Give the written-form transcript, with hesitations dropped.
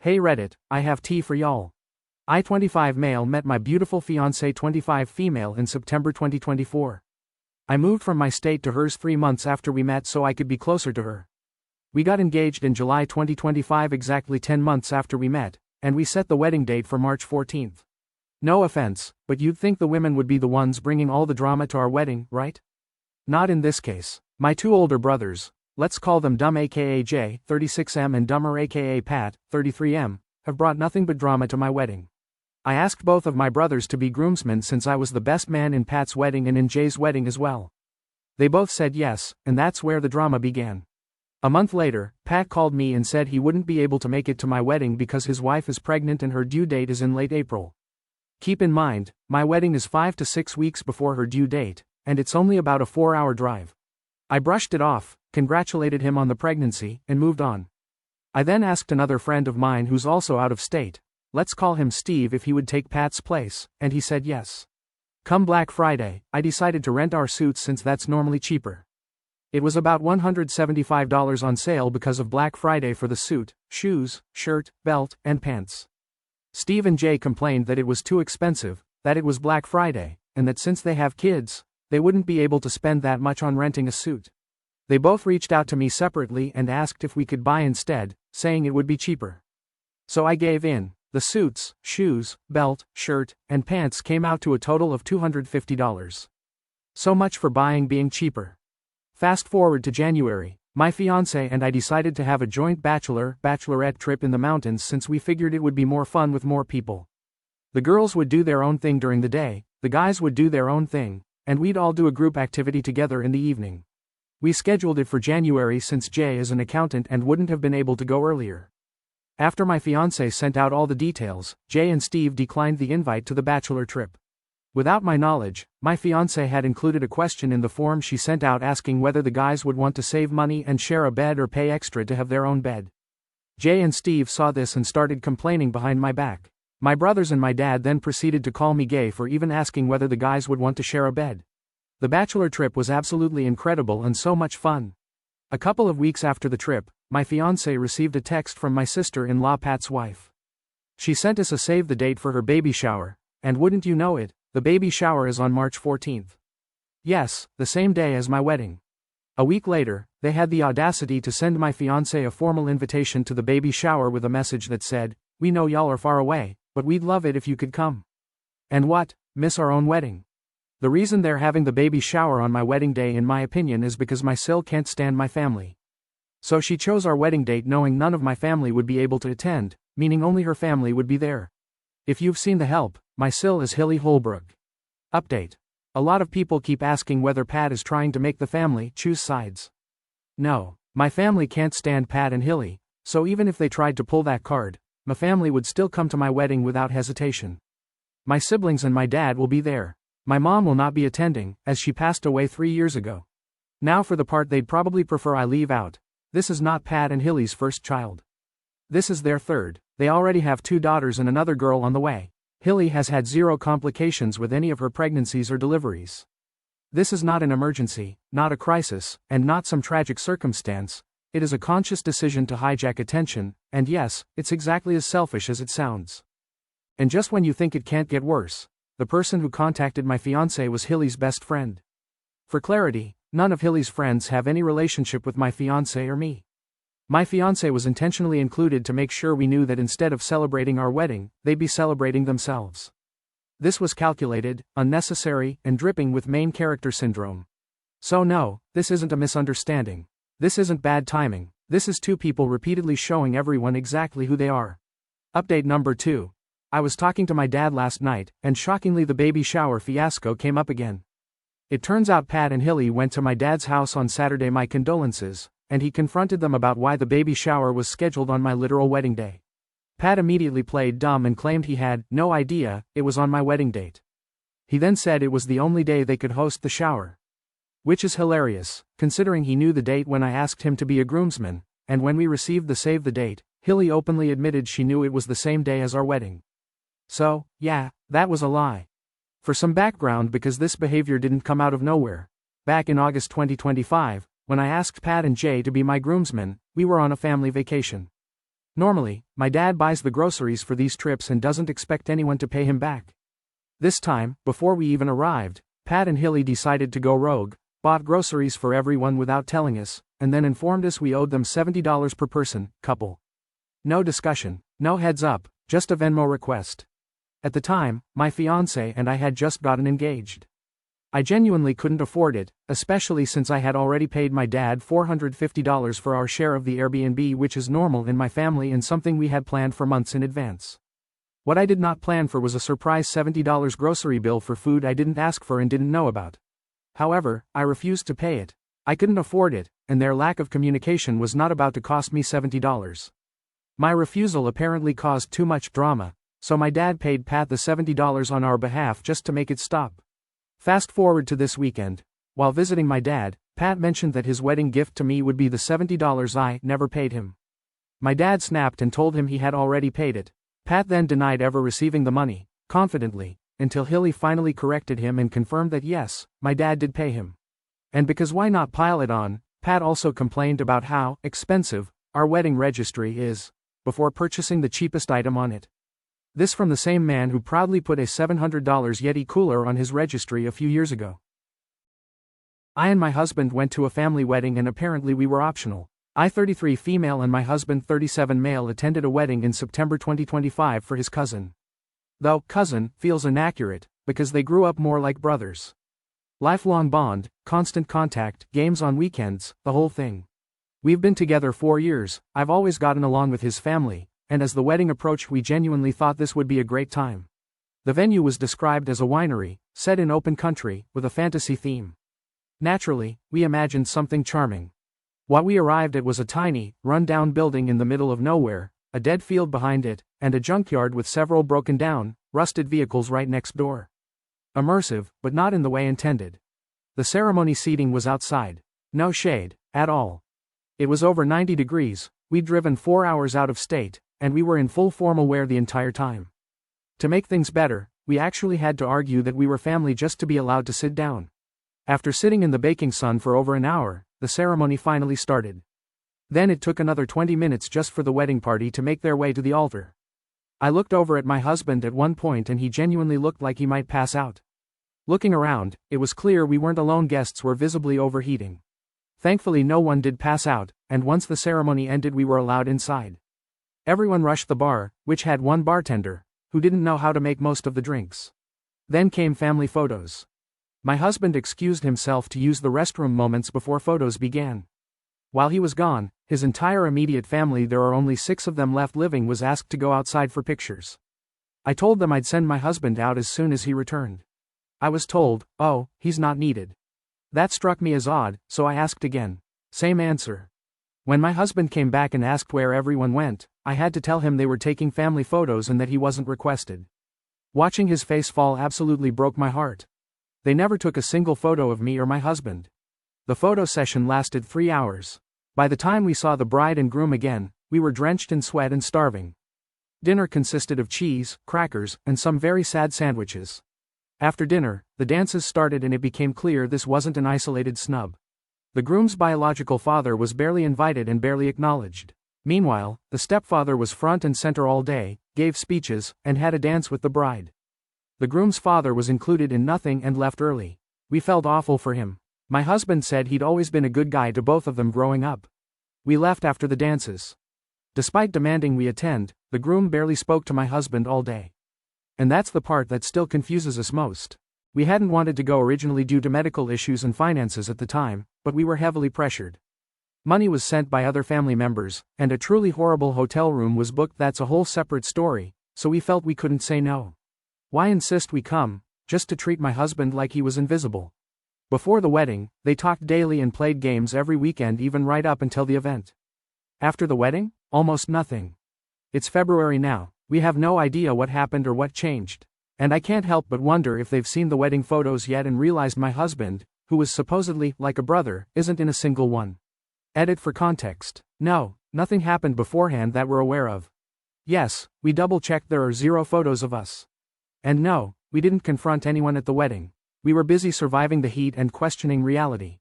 Hey Reddit, I have tea for y'all. I 25 male met my beautiful fiancée 25 female in September 2024. I moved from my state to hers 3 months after we met so I could be closer to her. We got engaged in July 2025, exactly 10 months after we met, and we set the wedding date for March 14th. No offense, but you'd think the women would be the ones bringing all the drama to our wedding, right? Not in this case. My 2 older brothers, let's call them Dumb aka Jay, 36M, and Dumber aka Pat, 33M, have brought nothing but drama to my wedding. I asked both of my brothers to be groomsmen since I was the best man in Pat's wedding and in Jay's wedding as well. They both said yes, and that's where the drama began. A month later, Pat called me and said he wouldn't be able to make it to my wedding because his wife is pregnant and her due date is in late April. Keep in mind, my wedding is 5 to 6 weeks before her due date, and it's only about a 4-hour drive. I brushed it off, congratulated him on the pregnancy, and moved on. I then asked another friend of mine who's also out of state, let's call him Steve, if he would take Pat's place, and he said yes. Come Black Friday, I decided to rent our suits since that's normally cheaper. It was about $175 on sale because of Black Friday for the suit, shoes, shirt, belt, and pants. Steve and Jay complained that it was too expensive, that it was Black Friday, and that since they have kids, they wouldn't be able to spend that much on renting a suit. They both reached out to me separately and asked if we could buy instead, saying it would be cheaper. So I gave in. The suits, shoes, belt, shirt, and pants came out to a total of $250. So much for buying being cheaper. Fast forward to January, my fiancé and I decided to have a joint bachelorette trip in the mountains since we figured it would be more fun with more people. The girls would do their own thing during the day, the guys would do their own thing, and we'd all do a group activity together in the evening. We scheduled it for January since Jay is an accountant and wouldn't have been able to go earlier. After my fiancé sent out all the details, Jay and Steve declined the invite to the bachelor trip. Without my knowledge, my fiancé had included a question in the form she sent out asking whether the guys would want to save money and share a bed or pay extra to have their own bed. Jay and Steve saw this and started complaining behind my back. My brothers and my dad then proceeded to call me gay for even asking whether the guys would want to share a bed. The bachelor trip was absolutely incredible and so much fun. A couple of weeks after the trip, my fiancé received a text from my sister-in-law Pat's wife. She sent us a save the date for her baby shower, and wouldn't you know it, the baby shower is on March 14th. Yes, the same day as my wedding. A week later, they had the audacity to send my fiancé a formal invitation to the baby shower with a message that said, "We know y'all are far away, but we'd love it if you could come." And what? Miss our own wedding? The reason they're having the baby shower on my wedding day, in my opinion, is because my sil can't stand my family. So she chose our wedding date knowing none of my family would be able to attend, meaning only her family would be there. If you've seen The Help, my sil is Hilly Holbrook. Update. A lot of people keep asking whether Pat is trying to make the family choose sides. No, my family can't stand Pat and Hilly, so even if they tried to pull that card, my family would still come to my wedding without hesitation. My siblings and my dad will be there. My mom will not be attending, as she passed away 3 years ago. Now for the part they'd probably prefer I leave out. This is not Pat and Hilly's first child. This is their third. They already have 2 daughters and another girl on the way. Hilly has had 0 complications with any of her pregnancies or deliveries. This is not an emergency, not a crisis, and not some tragic circumstance. It is a conscious decision to hijack attention, and yes, it's exactly as selfish as it sounds. And just when you think it can't get worse, the person who contacted my fiancé was Hilly's best friend. For clarity, none of Hilly's friends have any relationship with my fiancé or me. My fiancé was intentionally included to make sure we knew that instead of celebrating our wedding, they'd be celebrating themselves. This was calculated, unnecessary, and dripping with main character syndrome. So no, this isn't a misunderstanding. This isn't bad timing. This is 2 people repeatedly showing everyone exactly who they are. Update number 2. I was talking to my dad last night, and shockingly the baby shower fiasco came up again. It turns out Pat and Hilly went to my dad's house on Saturday, my condolences, and he confronted them about why the baby shower was scheduled on my literal wedding day. Pat immediately played dumb and claimed he had no idea it was on my wedding date. He then said it was the only day they could host the shower. Which is hilarious, considering he knew the date when I asked him to be a groomsman, and when we received the save the date, Hilly openly admitted she knew it was the same day as our wedding. So, yeah, that was a lie. For some background, because this behavior didn't come out of nowhere. Back in August 2025, when I asked Pat and Jay to be my groomsmen, we were on a family vacation. Normally, my dad buys the groceries for these trips and doesn't expect anyone to pay him back. This time, before we even arrived, Pat and Hilly decided to go rogue, bought groceries for everyone without telling us, and then informed us we owed them $70 per person, couple. No discussion, no heads up, just a Venmo request. At the time, my fiancé and I had just gotten engaged. I genuinely couldn't afford it, especially since I had already paid my dad $450 for our share of the Airbnb, which is normal in my family and something we had planned for months in advance. What I did not plan for was a surprise $70 grocery bill for food I didn't ask for and didn't know about. However, I refused to pay it. I couldn't afford it, and their lack of communication was not about to cost me $70. My refusal apparently caused too much drama, so my dad paid Pat the $70 on our behalf just to make it stop. Fast forward to this weekend. While visiting my dad, Pat mentioned that his wedding gift to me would be the $70 I never paid him. My dad snapped and told him he had already paid it. Pat then denied ever receiving the money, confidently, until Hilly finally corrected him and confirmed that yes, my dad did pay him. And because why not pile it on, Pat also complained about how expensive our wedding registry is, before purchasing the cheapest item on it. This from the same man who proudly put a $700 Yeti cooler on his registry a few years ago. I and my husband went to a family wedding and apparently we were optional. I, 33 female, and my husband, 37 male, attended a wedding in September 2025 for his cousin. Though cousin feels inaccurate, because they grew up more like brothers. Lifelong bond, constant contact, games on weekends, the whole thing. We've been together 4 years, I've always gotten along with his family, and as the wedding approached we genuinely thought this would be a great time. The venue was described as a winery, set in open country, with a fantasy theme. Naturally, we imagined something charming. What we arrived at was a tiny, run-down building in the middle of nowhere, a dead field behind it, and a junkyard with several broken-down, rusted vehicles right next door. Immersive, but not in the way intended. The ceremony seating was outside. No shade, at all. It was over 90 degrees, we'd driven 4 hours out of state, and we were in full formal wear the entire time. To make things better, we actually had to argue that we were family just to be allowed to sit down. After sitting in the baking sun for over an hour, the ceremony finally started. Then it took another 20 minutes just for the wedding party to make their way to the altar. I looked over at my husband at one point and he genuinely looked like he might pass out. Looking around, it was clear we weren't alone, guests were visibly overheating. Thankfully no one did pass out, and once the ceremony ended we were allowed inside. Everyone rushed the bar, which had one bartender, who didn't know how to make most of the drinks. Then came family photos. My husband excused himself to use the restroom moments before photos began. While he was gone, his entire immediate family, there are only 6 of them left living, was asked to go outside for pictures. I told them I'd send my husband out as soon as he returned. I was told, "Oh, he's not needed." That struck me as odd, so I asked again. Same answer. When my husband came back and asked where everyone went, I had to tell him they were taking family photos and that he wasn't requested. Watching his face fall absolutely broke my heart. They never took a single photo of me or my husband. The photo session lasted 3 hours. By the time we saw the bride and groom again, we were drenched in sweat and starving. Dinner consisted of cheese, crackers, and some very sad sandwiches. After dinner, the dances started and it became clear this wasn't an isolated snub. The groom's biological father was barely invited and barely acknowledged. Meanwhile, the stepfather was front and center all day, gave speeches, and had a dance with the bride. The groom's father was included in nothing and left early. We felt awful for him. My husband said he'd always been a good guy to both of them growing up. We left after the dances. Despite demanding we attend, the groom barely spoke to my husband all day. And that's the part that still confuses us most. We hadn't wanted to go originally due to medical issues and finances at the time, but we were heavily pressured. Money was sent by other family members, and a truly horrible hotel room was booked. That's a whole separate story, so we felt we couldn't say no. Why insist we come, just to treat my husband like he was invisible? Before the wedding, they talked daily and played games every weekend, even right up until the event. After the wedding, almost nothing. It's February now, we have no idea what happened or what changed. And I can't help but wonder if they've seen the wedding photos yet and realized my husband, who was supposedly like a brother, isn't in a single one. Edit for context. No, nothing happened beforehand that we're aware of. Yes, we double-checked, there are 0 photos of us. And no, we didn't confront anyone at the wedding. We were busy surviving the heat and questioning reality.